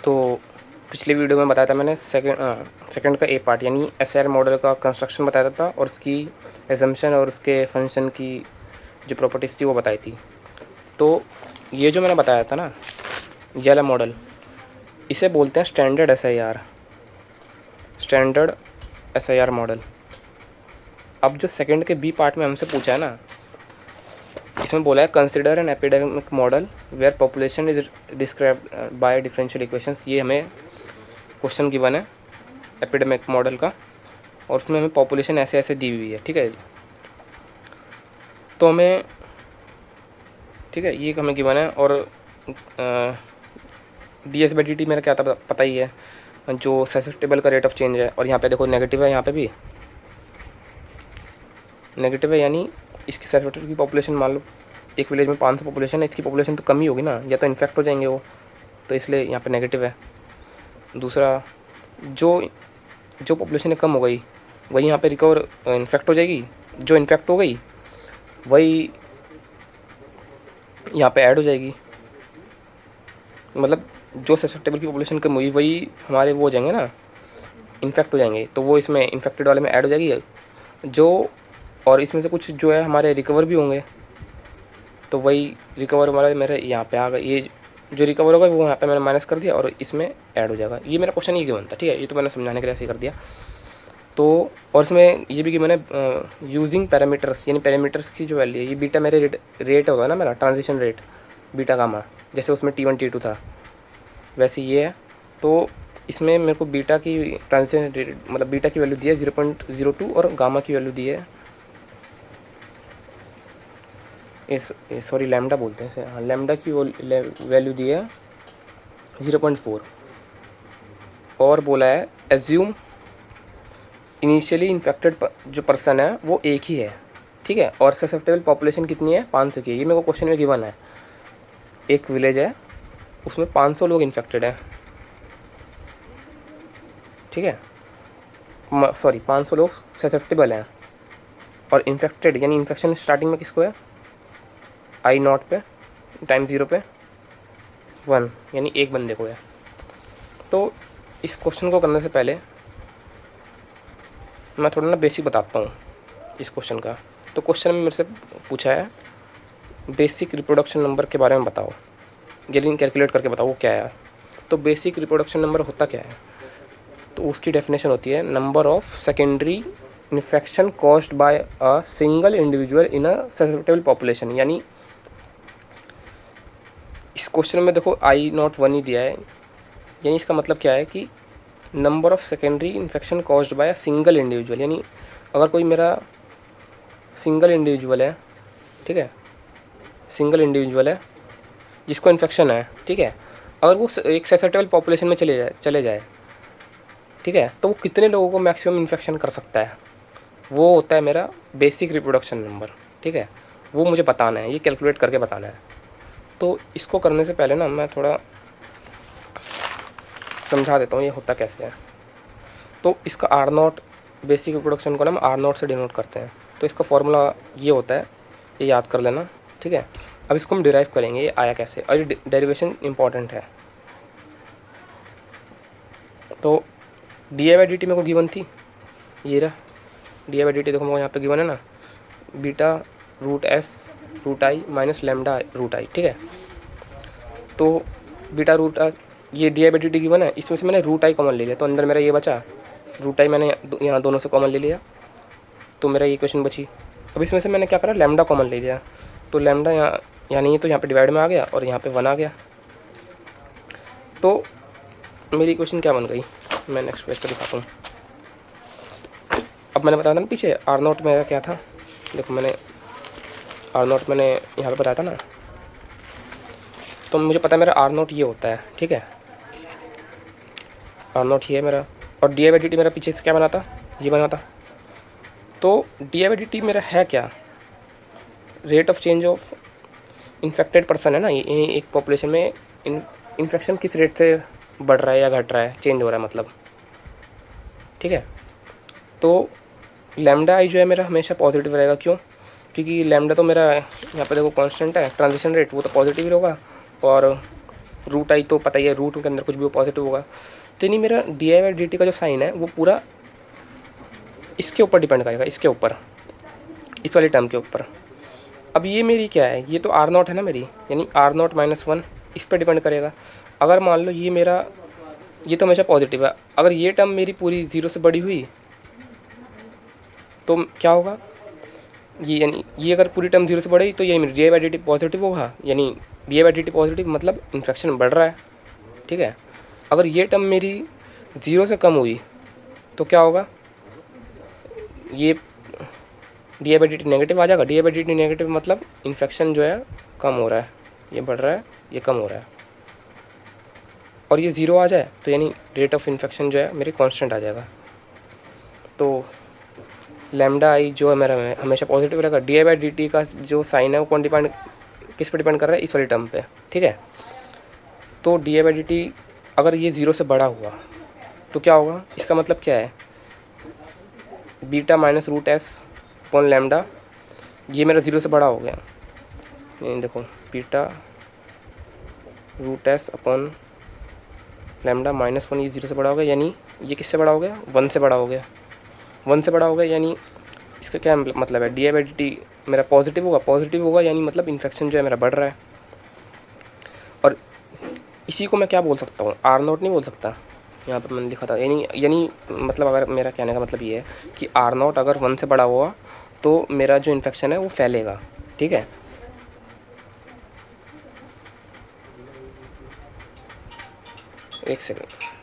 तो पिछले वीडियो में बताया था मैंने सेकंड का ए पार्ट यानी एसआर मॉडल का कंस्ट्रक्शन बताया था और उसकी एजम्पशन और उसके फंक्शन की जो प्रॉपर्टीज़ थी वो बताई थी। तो ये जो मैंने बताया था ना, ये वाला मॉडल, इसे बोलते हैं स्टैंडर्ड एसआईआर मॉडल। अब जो सेकंड के बी पार्ट में हमसे पूछा है ना, इसमें बोला है consider an epidemic model where population is described by differential equations. ये हमें क्वेश्चन गिवन है एपिडेमिक मॉडल का और उसमें हमें पॉपुलेशन ऐसे ऐसे दी हुई है, ठीक है। तो हमें, ठीक है, ये हमें गिवन है और D S by D T मेरा क्या था पता ही है, जो ससेप्टेबल का रेट ऑफ चेंज है। और यहाँ पे देखो नेगेटिव है, यहाँ पे भी नेगेटिव है, यानी इसके ससेप्टेबल की पॉपुलेशन मान लो एक विलेज में 500 पॉपुलेशन है, इसकी पॉपुलेशन तो कम ही होगी ना, या तो इन्फेक्ट हो जाएंगे वो, तो इसलिए यहाँ पे नेगेटिव है। दूसरा, जो पॉपुलेशन कम हो गई वही यहाँ पे रिकवर इन्फेक्ट हो जाएगी, जो इन्फेक्ट हो गई वही यहाँ पे ऐड हो जाएगी। मतलब जो ससेप्टेबल की पॉपुलेशन कम हुई वही हमारे वो हो जाएंगे ना, इन्फेक्ट हो जाएंगे, तो वो इसमें इन्फेक्टेड वाले में ऐड हो जाएगी जो, और इसमें से कुछ जो है हमारे रिकवर भी होंगे, तो वही रिकवर वाला मेरे यहाँ पे आ गए। ये जो रिकवर होगा वो यहाँ पे मैंने माइनस कर दिया और इसमें ऐड हो जाएगा। ये मेरा क्वेश्चन ये गिवन था, ठीक है, ये तो मैंने समझाने के लिए ऐसे कर दिया। तो और इसमें ये भी कि मैंने यूजिंग पैरामीटर्स, यानी पैरामीटर्स की जो वैल्यू है, ये बीटा मेरे रेट होगा ना, मेरा ट्रांजिशन रेट बीटा गामा, जैसे उसमें T1 T2 था वैसे ये है। तो इसमें मेरे को बीटा की ट्रांजिशन रेट, मतलब बीटा की वैल्यू दी है 0.02 और गामा की वैल्यू दी है, सॉरी लैम्डा बोलते हैं इसे, हाँ, लैम्डा की वैल्यू दी है 0.4 और बोला है एज्यूम इनिशियली इन्फेक्टेड जो पर्सन है वो एक ही है, ठीक है, और ससेप्टेबल पॉपुलेशन कितनी है 500 की। ये मेरे को क्वेश्चन में गिवन है, एक विलेज है उसमें 500 लोग इन्फेक्टेड हैं, ठीक है, सॉरी 500 लोग ससेप्टेबल हैं और इन्फेक्टेड, यानी इन्फेक्शन स्टार्टिंग में किसको है I0 पे टाइम 0 पे 1, यानी एक बंदे को है। तो इस क्वेश्चन को करने से पहले मैं थोड़ा ना बेसिक बताता हूँ इस क्वेश्चन का। तो क्वेश्चन में मेरे से पूछा है बेसिक रिप्रोडक्शन नंबर के बारे में बताओ, गेलिन कैलकुलेट करके बताओ वो क्या है। तो बेसिक रिप्रोडक्शन नंबर होता क्या है, तो उसकी डेफिनेशन होती है number of secondary infection caused by a single individual in a susceptible population. यानी इस क्वेश्चन में देखो I0 1 ही दिया है, यानी इसका मतलब क्या है कि number of secondary infection caused by a single individual, यानी अगर कोई मेरा सिंगल इंडिविजुअल है, ठीक है, सिंगल इंडिविजुअल है जिसको इन्फेक्शन है, ठीक है, अगर वो एक ससेप्टेबल पॉपुलेशन में चले जाए, ठीक है, तो वो कितने लोगों को मैक्सिमम इन्फेक्शन कर सकता है, वो होता है मेरा बेसिक रिप्रोडक्शन नंबर, ठीक है, वो मुझे बताना है, ये कैलकुलेट करके बताना है। तो इसको करने से पहले ना मैं थोड़ा समझा देता हूँ ये होता कैसे है। तो इसका R0 बेसिक रिप्रोडक्शन को ना हम R0 से डिनोट करते हैं, तो इसका फॉर्मूला ये होता है, ये याद कर लेना, ठीक है। अब इसको हम डिराइव करेंगे ये आया कैसे, और ये डेरिवेशन इंपॉर्टेंट है। तो डी/dt मेरे को गिवन थी, ये रहा डी/dt, देखो मेरे को यहाँ पे गिवन है ना, beta √s√i minus lambda √i, ठीक है। तो बीटा रूट ये डी/dt गिवन है, इसमें से मैंने √i कॉमन ले लिया, तो अंदर मेरा ये बचा √i, मैंने यहाँ दोनों से कॉमन ले लिया, तो मेरा ये इक्वेशन बची। अब इसमें से मैंने क्या करा, लैम्डा कॉमन ले लिया, तो लैम्डा यहाँ नहीं है तो यहाँ पे डिवाइड में आ गया और यहाँ पे 1 आ गया। तो मेरी इक्वेशन क्या बन गई, मैं नेक्स्ट पेज पर दिखाता हूँ। अब मैंने बताया था ना पीछे R0 मेरा क्या था, देखो मैंने R0 मैंने यहाँ पे बताया था ना, तो मुझे पता है मेरा R0 ये होता है, ठीक है, R0 ये है मेरा, और डी/dt मेरा पीछे से क्या बना था, ये बना था। तो डी/dt मेरा है क्या, rate of change of infected person है ना, ये एक पॉपुलेशन में इन्फेक्शन किस रेट से बढ़ रहा है या घट रहा है, चेंज हो रहा है मतलब, ठीक है। तो लैम्डा i जो है मेरा हमेशा पॉजिटिव रहेगा, क्यों, क्योंकि लैम्डा तो मेरा यहाँ पे देखो कांस्टेंट है, ट्रांजिशन रेट वो तो पॉजिटिव ही होगा, और रूट आई तो पता ही है, रूट के अंदर कुछ भी वो पॉजिटिव होगा। तो यानी मेरा D I by D T का जो साइन है वो पूरा इसके ऊपर डिपेंड करेगा, इसके ऊपर, इस वाली टर्म के ऊपर। अब ये मेरी क्या है, ये तो आर नॉट है ना मेरी, यानी आर नॉट माइनस वन इस पर डिपेंड करेगा। अगर मान लो ये मेरा, ये तो हमेशा पॉजिटिव है, अगर ये टर्म मेरी पूरी ज़ीरो से बड़ी हुई तो क्या होगा, ये यानी ये अगर पूरी टर्म जीरो से बढ़ी तो ये D I by D T positive होगा, यानी D I by D T positive मतलब इन्फेक्शन बढ़ रहा है, ठीक है। अगर ये टर्म मेरी ज़ीरो से कम हुई तो क्या होगा, ये D I by D T negative आ जाएगा। D I by D T negative मतलब इन्फेक्शन जो है कम हो रहा है, ये बढ़ रहा है, ये कम हो रहा है। और ये ज़ीरो आ जाए तो यानी रेट ऑफ इन्फेक्शन जो है मेरी कांस्टेंट आ जाएगा। तो लैम्डा आई जो है मेरा हमेशा पॉजिटिव रहेगा। D I by D T का जो साइन है वो कौन डिपेंड, किस पर डिपेंड कर रहा है, इस वाली टर्म पे, ठीक है। तो D I by D T अगर ये ज़ीरो से बड़ा हुआ तो क्या होगा, इसका मतलब क्या है, beta minus root S upon lambda, ये मेरा ज़ीरो से बड़ा हो गया, ये देखो beta root S upon lambda minus one, ये ज़ीरो से बड़ा हो गया, यानी ये किससे बड़ा हो गया, वन से बड़ा हो गया, वन से बड़ा हो गया। यानी इसका क्या मतलब है, D I by D T मेरा पॉजिटिव होगा यानी मतलब इन्फेक्शन जो है मेरा बढ़ रहा है। और इसी को मैं क्या बोल सकता हूँ, आर नॉट नहीं बोल सकता, यहाँ पर मैंने लिखा था, यानी मतलब अगर मेरा कहने का मतलब ये है कि आर नॉट अगर वन से बड़ा हुआ तो मेरा जो इन्फेक्शन है वो फैलेगा, ठीक है। एक सेकेंड।